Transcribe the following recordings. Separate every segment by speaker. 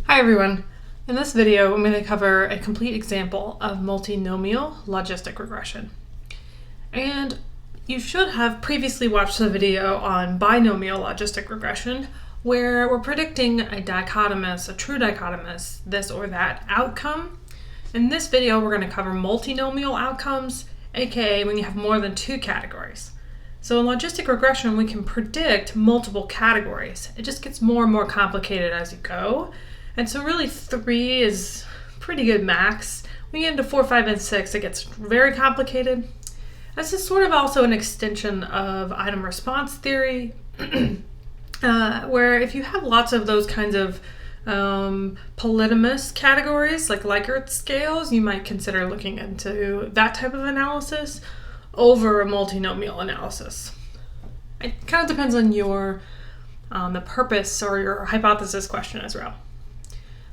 Speaker 1: Hi everyone. In this video, I'm going to cover a complete example of multinomial logistic regression. And you should have previously watched the video on binomial logistic regression, where we're predicting a true dichotomous, this or that outcome. In this video, we're going to cover multinomial outcomes, aka when you have more than two categories. So in logistic regression, we can predict multiple categories. It just gets more and more complicated as you go. And so really 3 is pretty good max. When you get into 4, 5, and 6, it gets very complicated. This is sort of also an extension of item response theory, where if you have lots of those kinds of polynomous categories, like Likert scales, you might consider looking into that type of analysis over a multinomial analysis. It kind of depends on your the purpose or your hypothesis question as well.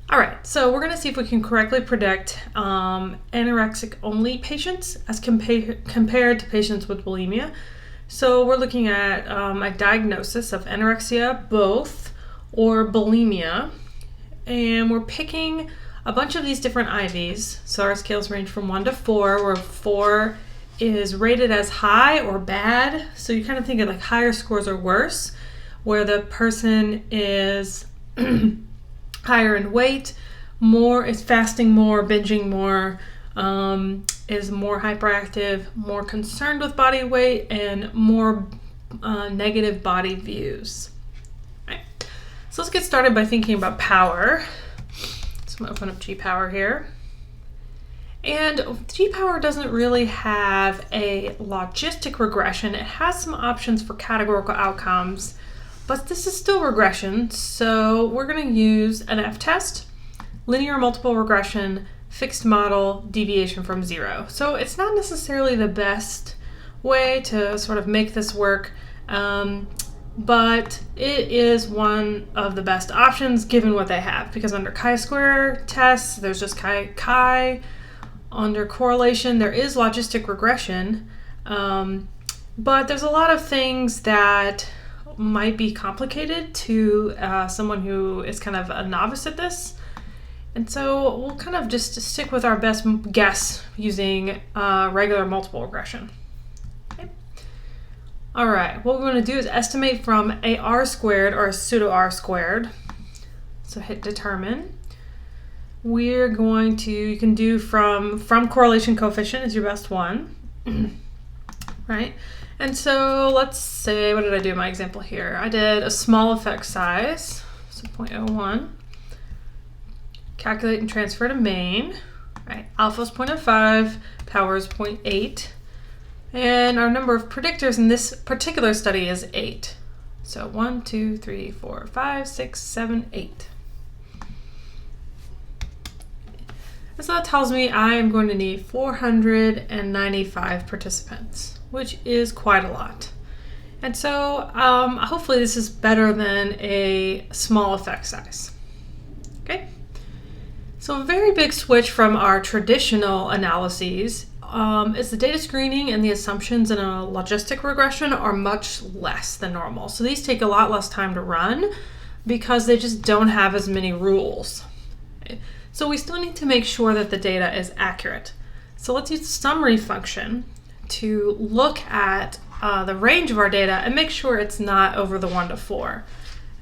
Speaker 1: All right, so we're going to see if we can correctly predict anorexic-only patients as compared to patients with bulimia. So we're looking at a diagnosis of anorexia, both, or bulimia, and we're picking a bunch of these different IVs. So our scales range from 1 to 4, where 4 is rated as high or bad. So you kind of think of like higher scores or worse, where the person is higher in weight, is fasting more, binging more, is more hyperactive, more concerned with body weight, and more negative body views. Right. So let's get started by thinking about power. So I'm going to open up G-Power here. And G-Power doesn't really have a logistic regression. It has some options for categorical outcomes, but this is still regression, so we're going to use an F-test, linear multiple regression, fixed model, deviation from 0. So it's not necessarily the best way to sort of make this work, but it is one of the best options given what they have, because under chi-square tests, there's just chi. Under correlation, there is logistic regression, but there's a lot of things that might be complicated to someone who is kind of a novice at this. And so we'll kind of just stick with our best guess using regular multiple regression. Okay. All right, what we're going to do is estimate from a R squared or a pseudo R squared. So hit determine. We're going to, you can do from correlation coefficient is your best one, right? And so let's say, what did I do in my example here? I did a small effect size, so 0.01. Calculate and transfer to main. Right, alpha is 0.05, power is 0.8. And our number of predictors in this particular study is 8. So 1, 2, 3, 4, 5, 6, 7, 8. And so that tells me I am going to need 495 participants, which is quite a lot. And so hopefully this is better than a small effect size. Okay. So a very big switch from our traditional analyses is the data screening and the assumptions in a logistic regression are much less than normal. So these take a lot less time to run because they just don't have as many rules. Okay. So we still need to make sure that the data is accurate. So let's use the summary function to look at the range of our data and make sure it's not over the 1 to 4.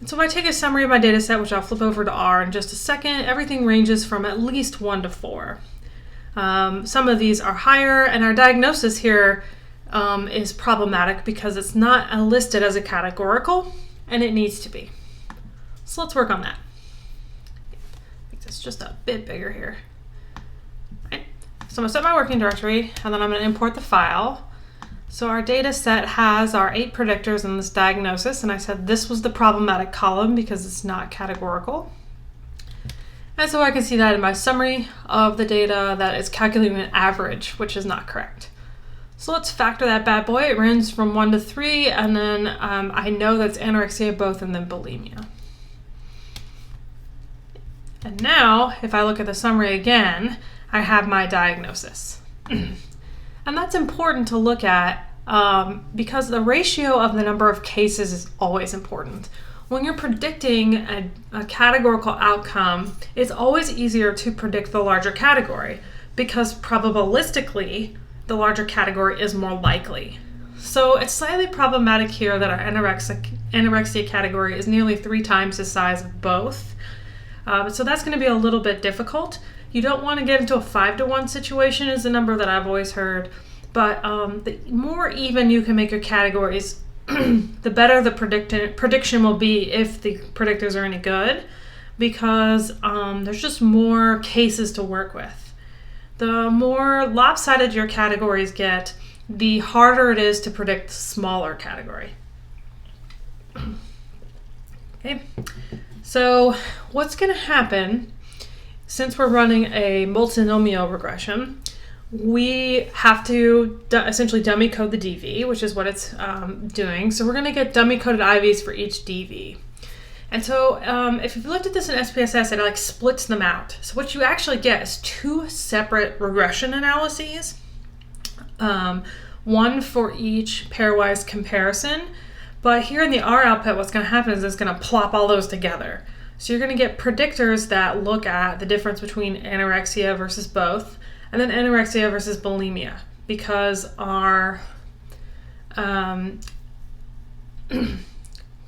Speaker 1: And so if I take a summary of my data set, which I'll flip over to R in just a second, everything ranges from at least 1 to 4. Some of these are higher, and our diagnosis here is problematic because it's not listed as a categorical, and it needs to be. So let's work on that. It's just a bit bigger here. Right. So I'm going to set my working directory, and then I'm going to import the file. So our data set has our 8 predictors in this diagnosis, and I said this was the problematic column because it's not categorical. And so I can see that in my summary of the data that it's calculating an average, which is not correct. So let's factor that bad boy. It runs from 1 to 3, and then I know that's anorexia, both, and then bulimia. And now, if I look at the summary again, I have my diagnosis. And that's important to look at because the ratio of the number of cases is always important. when you're predicting a categorical outcome, it's always easier to predict the larger category because probabilistically, the larger category is more likely. So it's slightly problematic here that our anorexia category is nearly 3 times the size of both. So that's going to be a little bit difficult. You don't want to get into a 5-to-1 situation is the number that I've always heard. But the more even you can make your categories, the better the prediction will be if the predictors are any good, because there's just more cases to work with. The more lopsided your categories get, the harder it is to predict the smaller category. Okay, so what's going to happen since we're running a multinomial regression? We have to essentially dummy code the DV, which is what it's doing. So we're going to get dummy coded IVs for each DV. And so if you've looked at this in SPSS, it like splits them out. So what you actually get is 2 separate regression analyses, one for each pairwise comparison. But here in the R output, what's going to happen is it's going to plop all those together. So you're going to get predictors that look at the difference between anorexia versus both, and then anorexia versus bulimia, because our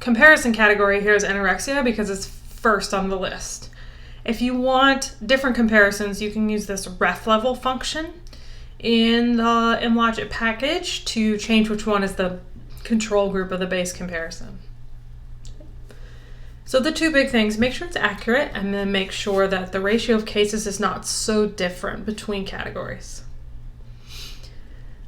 Speaker 1: comparison category here is anorexia because it's first on the list. If you want different comparisons, you can use this ref level function in the mLogit package to change which one is the control group of the base comparison. So the 2 big things, make sure it's accurate, and then make sure that the ratio of cases is not so different between categories.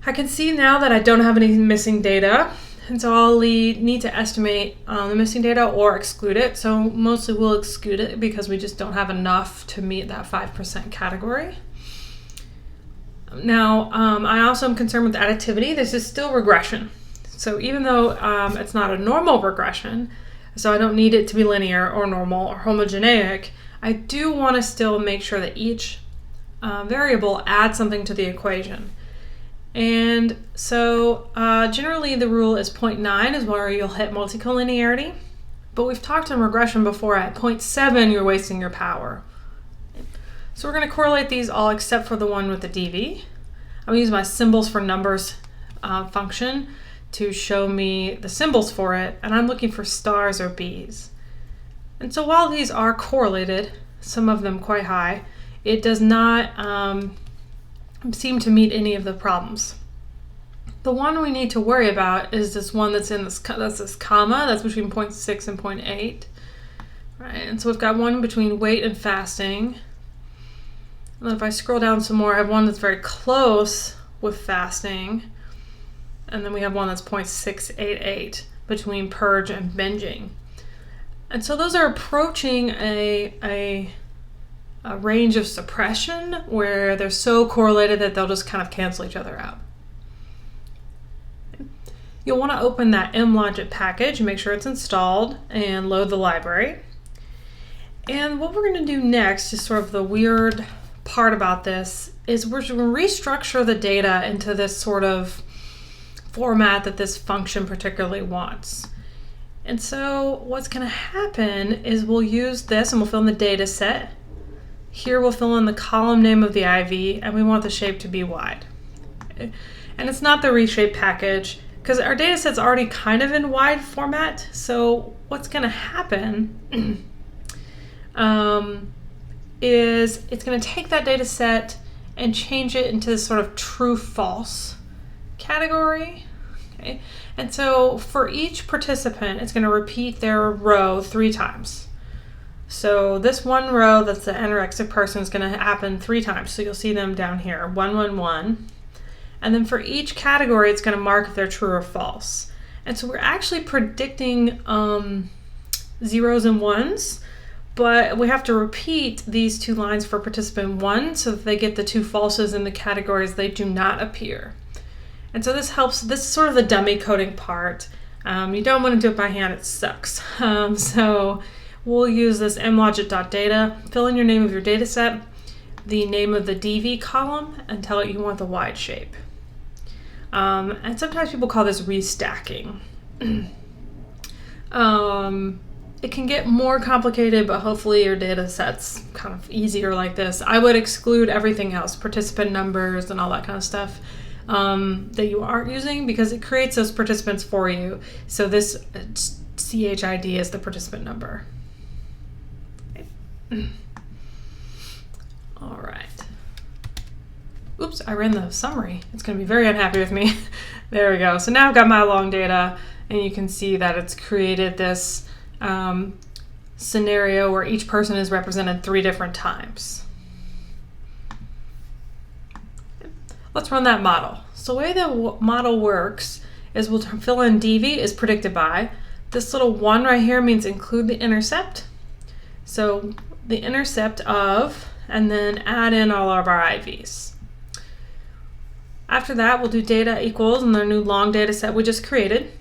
Speaker 1: I can see now that I don't have any missing data, and so I'll need to estimate the missing data or exclude it. So mostly we'll exclude it because we just don't have enough to meet that 5% category. Now, I also am concerned with additivity. This is still regression. So even though it's not a normal regression, so I don't need it to be linear or normal or homogeneic, I do want to still make sure that each variable adds something to the equation. And so generally the rule is 0.9 is where you'll hit multicollinearity, but we've talked in regression before at 0.7 you're wasting your power. So we're going to correlate these all except for the one with the DV. I'm going to use my symbols for numbers function to show me the symbols for it, and I'm looking for stars or B's. And so while these are correlated, some of them quite high, it does not seem to meet any of the problems. The one we need to worry about is this one that's in this, that's this comma, that's between 0.6 and 0.8. Right, and so we've got one between weight and fasting. And if I scroll down some more, I have one that's very close with fasting. And then we have one that's 0.688 between purge and binging. And so those are approaching a range of suppression where they're so correlated that they'll just kind of cancel each other out. You'll want to open that mLogit package and make sure it's installed and load the library. And what we're going to do next is sort of the weird part about this is we're going to restructure the data into this sort of format that this function particularly wants. And so what's going to happen is we'll use this and we'll fill in the data set. Here we'll fill in the column name of the IV, and we want the shape to be wide. Okay. And it's not the reshape package because our data set's already kind of in wide format. So what's going to happen is it's going to take that data set and change it into this sort of true-false category. Okay. And so for each participant, it's going to repeat their row 3 times. So this one row that's the anorexic person is going to happen 3 times. So you'll see them down here, 1, 1, 1. And then for each category, it's going to mark if they're true or false. And so we're actually predicting 0s and 1s, but we have to repeat these 2 lines for participant 1 so that they get the 2 falses in the categories they do not appear. And so this helps, this is sort of the dummy coding part. You don't want to do it by hand, it sucks. So we'll use this mlogit.data, fill in your name of your data set, the name of the DV column, and tell it you want the wide shape. And sometimes people call this restacking. it can get more complicated, but hopefully your data set's kind of easier like this. I would exclude everything else, participant numbers and all that kind of stuff that you aren't using, because it creates those participants for you. So this CHID is the participant number. All right. Oops, I ran the summary. It's going to be very unhappy with me. There we go. So now I've got my long data, and you can see that it's created this scenario where each person is represented 3 different times. Let's run that model. So the way the model works is we'll fill in DV is predicted by. This little 1 right here means include the intercept. So the intercept of, and then add in all of our IVs. After that, we'll do data equals and the new long data set we just created.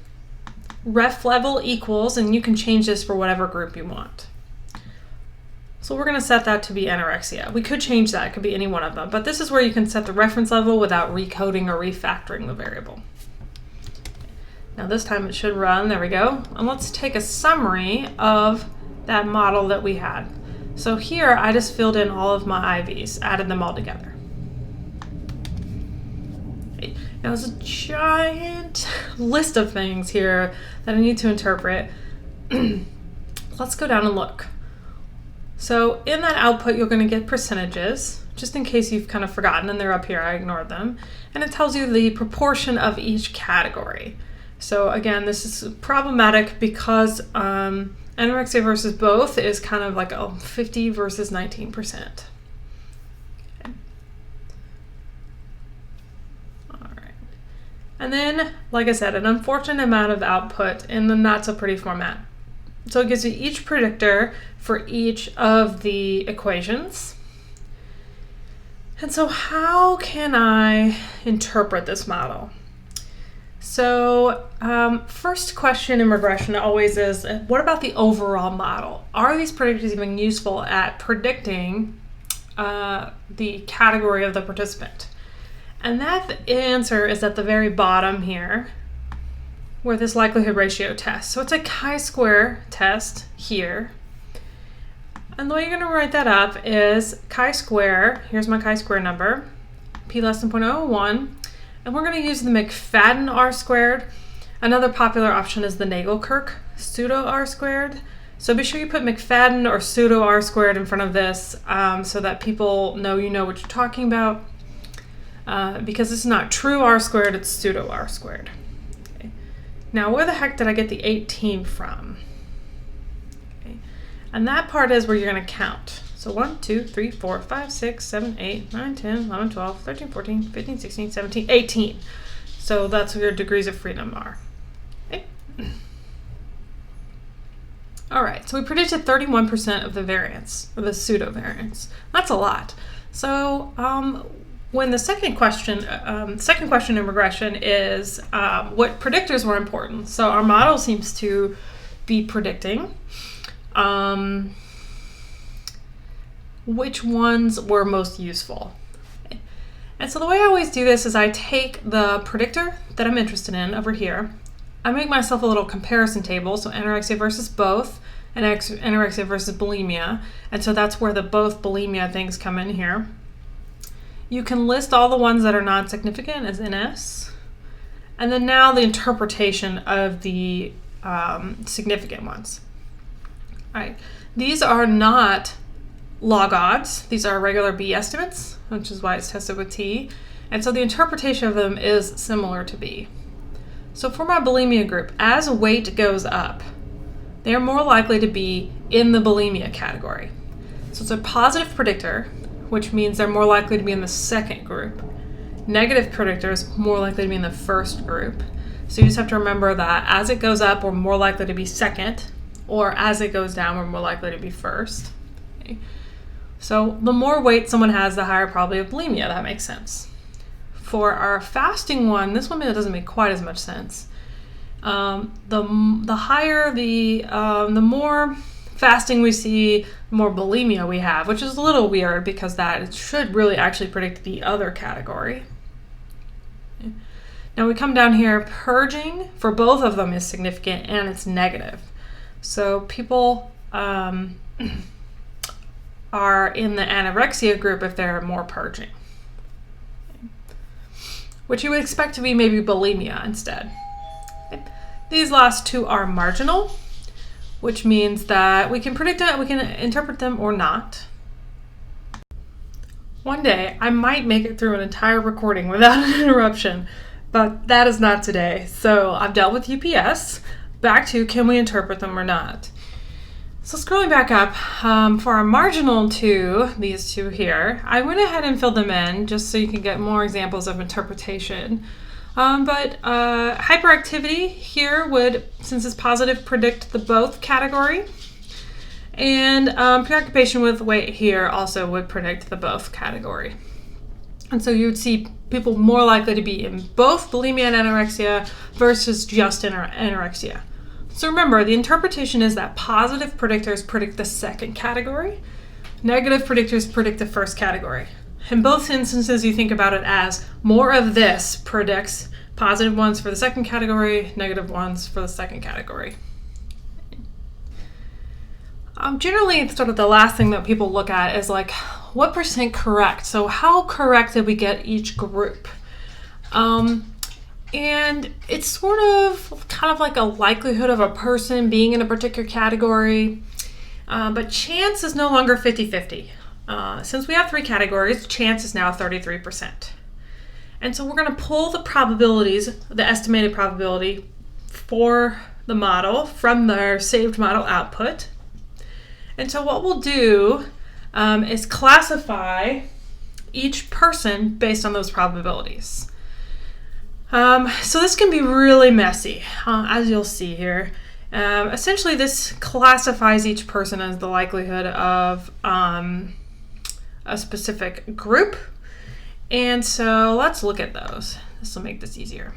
Speaker 1: Ref level equals, and you can change this for whatever group you want. So we're going to set that to be anorexia. We could change that. It could be any one of them. But this is where you can set the reference level without recoding or refactoring the variable. Now this time it should run. There we go. And let's take a summary of that model that we had. So here I just filled in all of my IVs, added them all together. Now there's a giant list of things here that I need to interpret. Let's go down and look. So in that output, you're going to get percentages, just in case you've kind of forgotten, and they're up here, I ignored them. And it tells you the proportion of each category. So again, this is problematic because anorexia versus both is kind of like a 50 versus 19%. And then, like I said, an unfortunate amount of output in the not so pretty format. So it gives you each predictor for each of the equations. And so how can I interpret this model? So first question in regression always is, what about the overall model? Are these predictors even useful at predicting the category of the participant? And that answer is at the very bottom here, where this likelihood ratio test. So it's a chi-square test here. And the way you're going to write that up is chi-square, here's my chi-square number, p less than 0.001, and we're going to use the McFadden R-squared. Another popular option is the Nagelkirk pseudo R-squared. So be sure you put McFadden or pseudo R-squared in front of this so that people know you know what you're talking about. Because it's not true R-squared, it's pseudo R-squared. Okay. Now, where the heck did I get the 18 from? Okay. And that part is where you're going to count. So 1, 2, 3, 4, 5, 6, 7, 8, 9, 10, 11, 12, 13, 14, 15, 16, 17, 18. So that's what your degrees of freedom are. Okay. All right, so we predicted 31% of the variance, or the pseudo variance. That's a lot. So when the second question in regression is what predictors were important. So our model seems to be predicting which ones were most useful. Okay. And so the way I always do this is I take the predictor that I'm interested in over here. I make myself a little comparison table, so anorexia versus both, and anorexia versus bulimia. And so that's where the both bulimia things come in here. You can list all the ones that are non-significant as NS. And then now the interpretation of the significant ones. All right. These are not log odds. These are regular B estimates, which is why it's tested with T. And so the interpretation of them is similar to B. So for my bulimia group, as weight goes up, they're more likely to be in the bulimia category. So it's a positive predictor, which means they're more likely to be in the second group. Negative predictors, more likely to be in the first group. So you just have to remember that as it goes up, we're more likely to be second, or as it goes down, we're more likely to be first. Okay. So the more weight someone has, the higher probability of bulimia. That makes sense. For our fasting one, this one doesn't make quite as much sense. The higher the more fasting we see, the more bulimia we have, which is a little weird because that should really actually predict the other category. Okay. Now we come down here, purging for both of them is significant and it's negative. So people are in the anorexia group if they're more purging, which you would expect to be maybe bulimia instead. These last two are marginal, which means that we can predict it, we can interpret them or not. One day, I might make it through an entire recording without an interruption, but that is not today. So I've dealt with UPS. Back to, can we interpret them or not? So scrolling back up, for our marginal two, these two here, I went ahead and filled them in just so you can get more examples of interpretation. But hyperactivity here would, since it's positive, predict the both category. And preoccupation with weight here also would predict the both category. And so you would see people more likely to be in both bulimia and anorexia versus just anorexia. So remember, the interpretation is that positive predictors predict the second category, negative predictors predict the first category. In both instances, you think about it as more of this predicts positive ones for the second category, negative ones for the second category. Generally, sort of the last thing that people look at is like, what percent correct? So how correct did we get each group? And it's sort of kind of like a likelihood of a person being in a particular category, but chance is no longer 50-50. Since we have three categories, chance is now 33%. And so we're going to pull the probabilities, the estimated probability for the model from their saved model output. And so what we'll do is classify each person based on those probabilities. So this can be really messy, as you'll see here. Essentially, this classifies each person as the likelihood of a specific group. And so let's look at those. This will make this easier.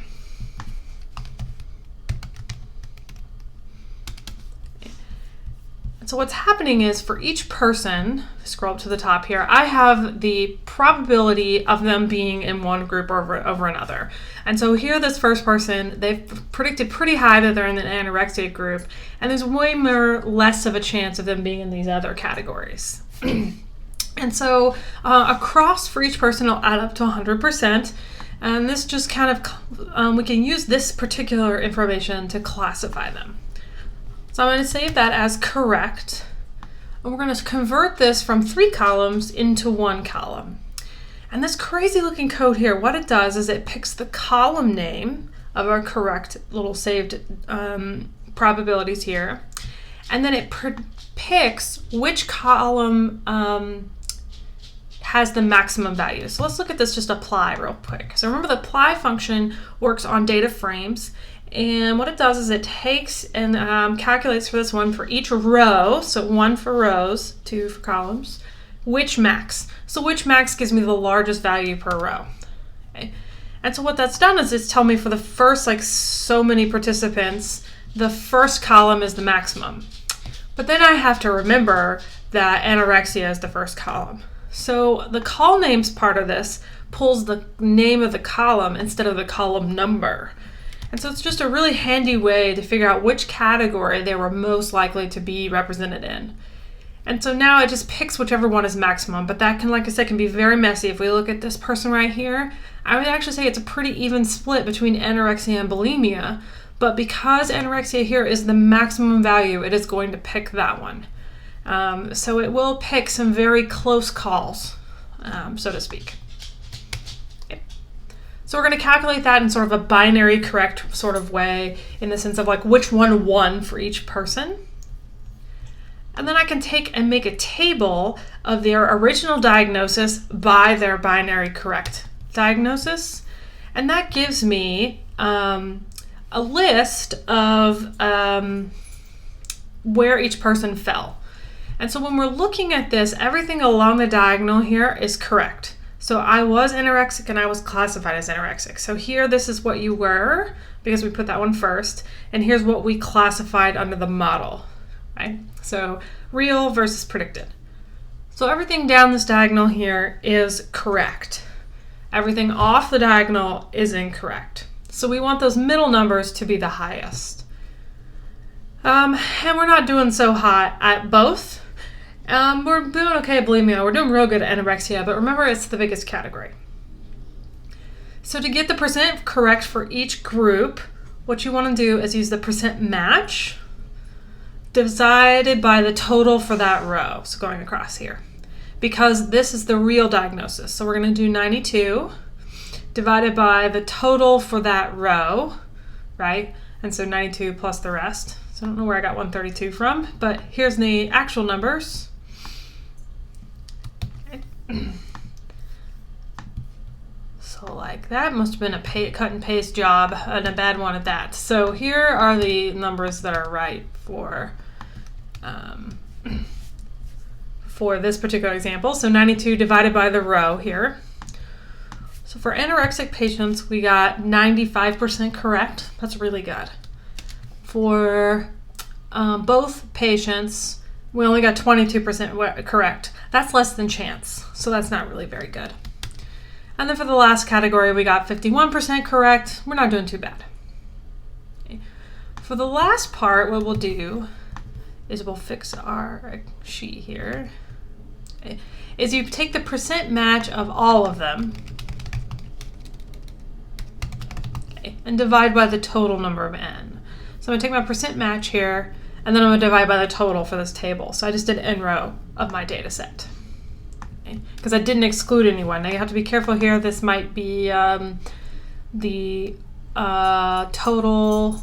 Speaker 1: So what's happening is for each person, scroll up to the top here, I have the probability of them being in one group over another. And so here, this first person, they've predicted pretty high that they're in the anorexia group, and there's way less of a chance of them being in these other categories. And so across for each person, it'll add up to 100%. And this just kind of, we can use this particular information to classify them. So I'm going to save that as correct. And we're going to convert this from 3 columns into 1 column. And this crazy looking code here, what it does is it picks the column name of our correct little saved probabilities here. And then it picks which column has the maximum value. So let's look at this, just apply real quick. So remember, the apply function works on data frames. And what it does is it takes and calculates for this one for each row, so 1 for rows, 2 for columns, which max. So which max gives me the largest value per row. Okay. And so what that's done is it's tell me for the first so many participants, the first column is the maximum. But then I have to remember that anorexia is the first column. So the call names part of this pulls the name of the column instead of the column number. And so it's just a really handy way to figure out which category they were most likely to be represented in. And so now it just picks whichever one is maximum, but that can, like I said, can be very messy. If we look at this person right here, I would actually say it's a pretty even split between anorexia and bulimia, but because anorexia here is the maximum value, it is going to pick that one. So it will pick some very close calls, so to speak. So we're going to calculate that in sort of a binary correct sort of way, in the sense of like which one won for each person. And then I can take and make a table of their original diagnosis by their binary correct diagnosis. And that gives me a list of where each person fell. And so when we're looking at this, everything along the diagonal here is correct. So I was anorexic and I was classified as anorexic. So here, this is what you were, because we put that one first. And here's what we classified under the model, right? So real versus predicted. So everything down this diagonal here is correct. Everything off the diagonal is incorrect. So we want those middle numbers to be the highest. And we're not doing so hot at both. We're doing okay, bulimia. We're doing real good at anorexia, but remember, it's the biggest category. So to get the percent correct for each group, what you want to do is use the percent match divided by the total for that row. So going across here, because this is the real diagnosis. So we're going to do 92 divided by the total for that row, right? And so 92 plus the rest. So I don't know where I got 132 from, but here's the actual numbers. So like that must have been a cut and paste job, and a bad one at that. So here are the numbers that are right for this particular example. So 92 divided by the row here. So for anorexic patients, we got 95% correct. That's really good. For both patients, we only got 22% correct. That's less than chance, so that's not really very good. And then for the last category, we got 51% correct. We're not doing too bad. Okay. For the last part, what we'll do is we'll fix our sheet here. Okay. Is you take the percent match of all of them, okay, and divide by the total number of n. So I'm going to take my percent match here, and then I'm going to divide by the total for this table. So I just did n row of my data set, because I didn't exclude anyone. Now you have to be careful here. This might be the total.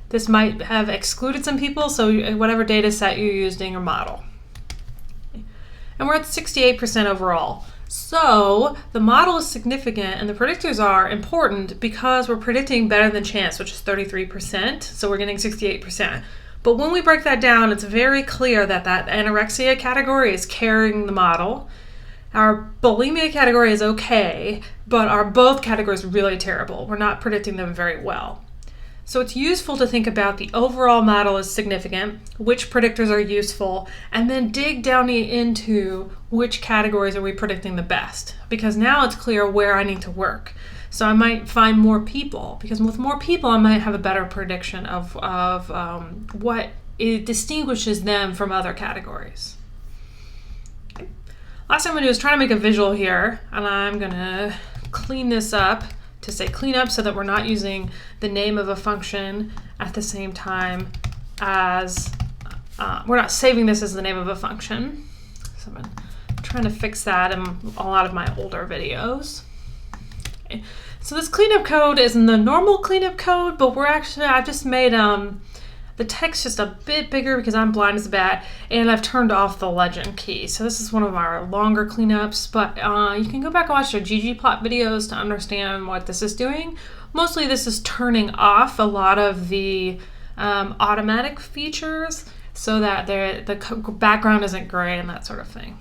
Speaker 1: This might have excluded some people, so whatever data set you used in your model. And we're at 68% overall. So the model is significant and the predictors are important because we're predicting better than chance, which is 33%. So we're getting 68%. But when we break that down, it's very clear that that anorexia category is carrying the model. Our bulimia category is okay, but our both categories are really terrible. We're not predicting them very well. So it's useful to think about the overall model is significant, which predictors are useful, and then dig down into which categories are we predicting the best, because now it's clear where I need to work. So I might find more people, because with more people I might have a better prediction of what it distinguishes them from other categories. Okay. Last thing I'm going to do is try to make a visual here, and I'm going to clean this up to say clean up so that we're not using the name of a function at the same time as, we're not saving this as the name of a function. So I'm trying to fix that in a lot of my older videos. Okay. So this cleanup code isn't the normal cleanup code, but I've just made the text just a bit bigger because I'm blind as a bat, and I've turned off the legend key. So this is one of our longer cleanups, but you can go back and watch our ggplot videos to understand what this is doing. Mostly this is turning off a lot of the automatic features so that the background isn't gray and that sort of thing.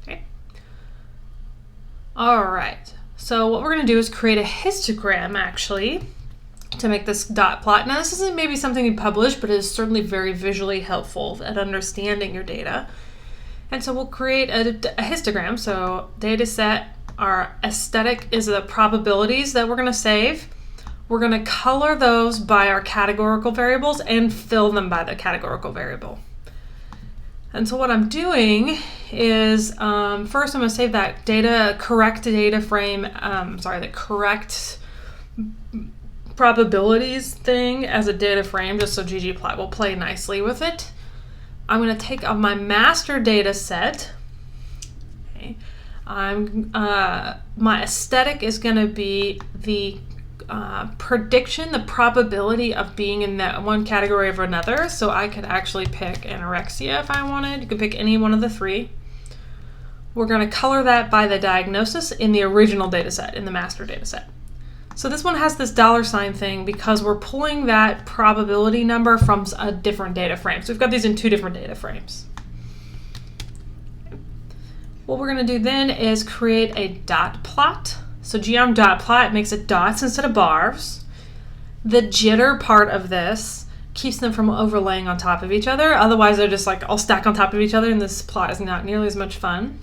Speaker 1: Okay. All right. So what we're going to do is create a histogram, actually, to make this dot plot. Now this isn't maybe something you publish, but it is certainly very visually helpful at understanding your data. And so we'll create a histogram. So data set, our aesthetic is the probabilities that we're going to save. We're going to color those by our categorical variables and fill them by the categorical variable. And so what I'm doing is, first I'm going to save that correct data frame, the correct probabilities thing as a data frame, just so ggplot will play nicely with it. I'm going to take my master data set. Okay. My aesthetic is going to be the prediction, the probability of being in that one category or another. So I could actually pick anorexia if I wanted. You could pick any one of the three. We're going to color that by the diagnosis in the original data set, in the master data set. So this one has this $ thing because we're pulling that probability number from a different data frame. So we've got these in two different data frames. What we're going to do then is create a dot plot. So geom dot plot makes it dots instead of bars. The jitter part of this keeps them from overlaying on top of each other. Otherwise they're just like all stacked on top of each other, and this plot is not nearly as much fun.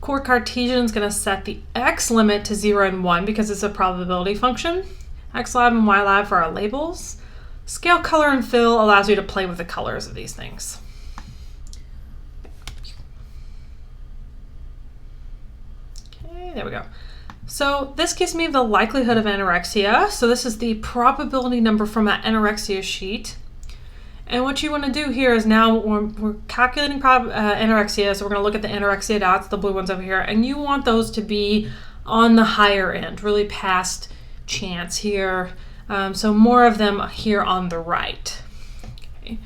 Speaker 1: Core Cartesian is going to set the x limit to 0 and 1 because it's a probability function. X lab and y lab for our labels. Scale, color, and fill allows you to play with the colors of these things. Okay, there we go. So this gives me the likelihood of anorexia. So this is the probability number from that anorexia sheet. And what you want to do here is now we're calculating anorexia. So we're going to look at the anorexia dots, the blue ones over here. And you want those to be on the higher end, really past chance here. So more of them here on the right. Okay.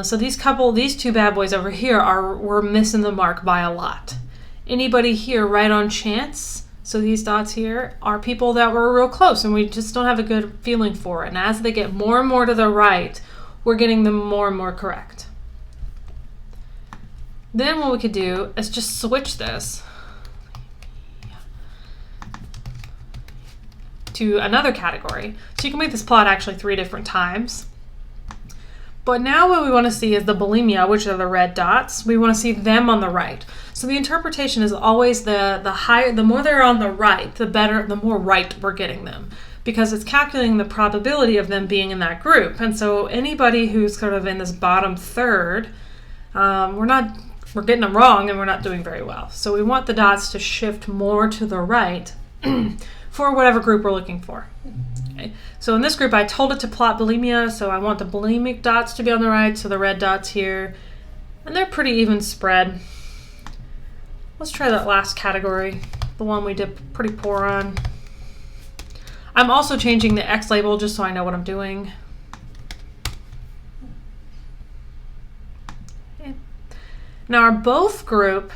Speaker 1: So these two bad boys over here we're missing the mark by a lot. Anybody here right on chance? So these dots here are people that were real close and we just don't have a good feeling for it. And as they get more and more to the right, we're getting them more and more correct. Then what we could do is just switch this to another category. So you can make this plot actually 3 different times. But now what we want to see is the bulimia, which are the red dots. We want to see them on the right. So the interpretation is always the more they're on the right, the better, the more right we're getting them, because it's calculating the probability of them being in that group. And so anybody who's sort of in this bottom third, we're getting them wrong and we're not doing very well. So we want the dots to shift more to the right for whatever group we're looking for. Okay. So in this group, I told it to plot bulimia, so I want the bulimic dots to be on the right, so the red dots here, and they're pretty even spread. Let's try that last category, the one we did pretty poor on. I'm also changing the X label just so I know what I'm doing. Okay. Now our both group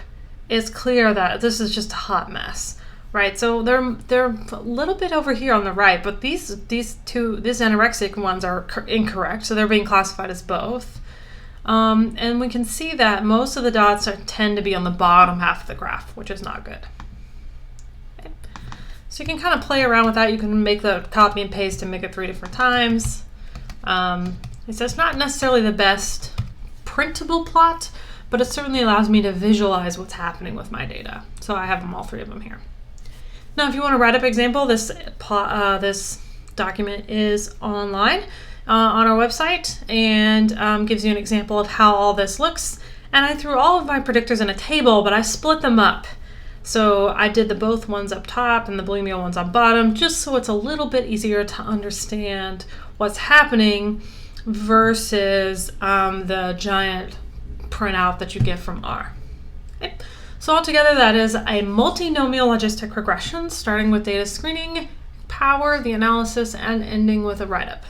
Speaker 1: is clear that this is just a hot mess. Right, so they're a little bit over here on the right, but these anorexic ones are incorrect, so they're being classified as both. And we can see that most of the dots tend to be on the bottom half of the graph, which is not good. Okay. So you can kind of play around with that. You can make the copy and paste and make it 3 different times. It's not necessarily the best printable plot, but it certainly allows me to visualize what's happening with my data. So I have all 3 of them here. Now, if you want a write-up example, this document is online on our website and gives you an example of how all this looks. And I threw all of my predictors in a table, but I split them up. So I did the both ones up top and the bulimia ones on bottom, just so it's a little bit easier to understand what's happening versus the giant printout that you get from R. Okay. So altogether, that is a multinomial logistic regression, starting with data screening, power, the analysis, and ending with a write-up.